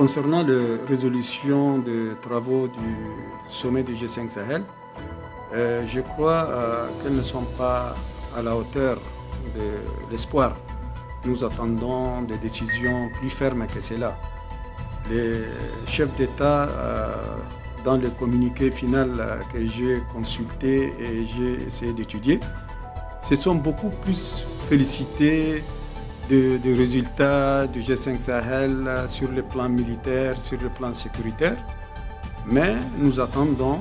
Concernant la résolution des travaux du sommet du G5 Sahel, je crois qu'elles ne sont pas à la hauteur de l'espoir. Nous attendons des décisions plus fermes que cela. Les chefs d'État, dans le communiqué final que j'ai consulté et j'ai essayé d'étudier, se sont beaucoup plus félicités des résultats du G5 Sahel sur le plan militaire, sur le plan sécuritaire. Mais nous attendons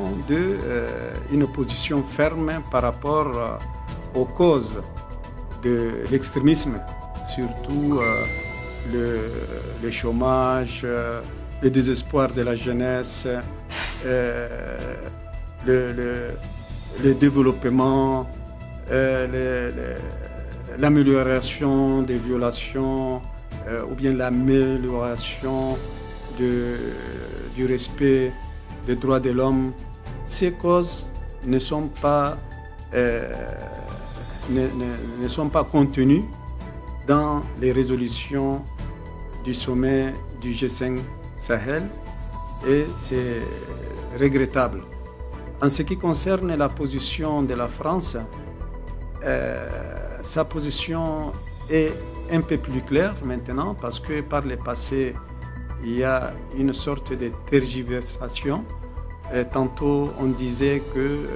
une position ferme par rapport aux causes de l'extrémisme, surtout le chômage, le désespoir de la jeunesse, le développement, l'amélioration des violations ou bien l'amélioration du respect des droits de l'homme. Ces causes ne sont pas contenues dans les résolutions du sommet du G5 Sahel et c'est regrettable. En ce qui concerne la position de la France, sa position est un peu plus claire maintenant parce que par le passé, il y a une sorte de tergiversation. Tantôt, on disait que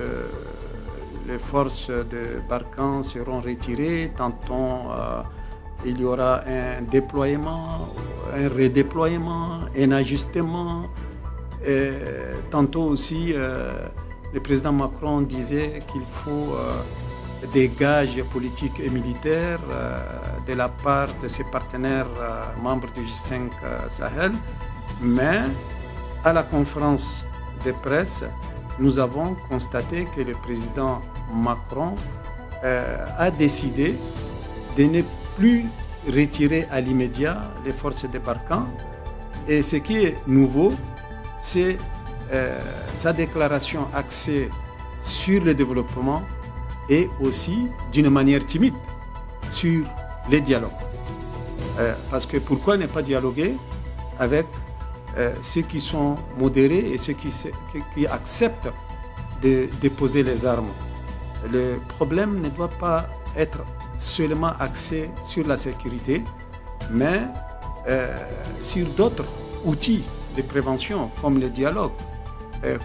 les forces de Barkhane seront retirées, tantôt il y aura un déploiement, un redéploiement, un ajustement. Et tantôt aussi, le président Macron disait qu'il faut des gages politiques et militaires de la part de ses partenaires membres du G5 Sahel. Mais à la conférence de presse, nous avons constaté que le président Macron a décidé de ne plus retirer à l'immédiat les forces de Barkhane. Et ce qui est nouveau, c'est sa déclaration axée sur le développement et aussi d'une manière timide sur les dialogues. Parce que pourquoi ne pas dialoguer avec ceux qui sont modérés et ceux qui acceptent de déposer les armes? Le problème ne doit pas être seulement axé sur la sécurité, mais sur d'autres outils de prévention, comme le dialogue,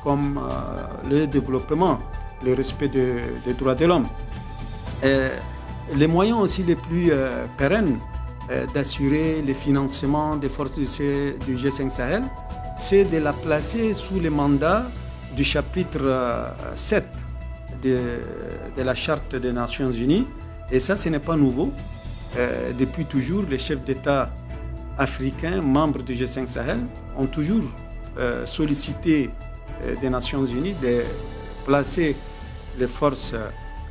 comme le développement, le respect des droits de l'homme. Les moyens aussi les plus pérennes d'assurer le financement des forces du G5 Sahel, c'est de la placer sous le mandat du chapitre 7 de la Charte des Nations Unies. Et ça, ce n'est pas nouveau. Depuis toujours, les chefs d'État africains, membres du G5 Sahel, ont toujours sollicité des Nations Unies de placer les forces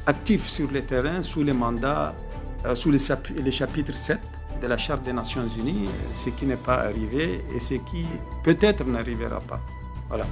actives sur le terrain sous le mandat, sous le chapitre 7 de la Charte des Nations Unies, ce qui n'est pas arrivé et ce qui peut-être n'arrivera pas. Voilà.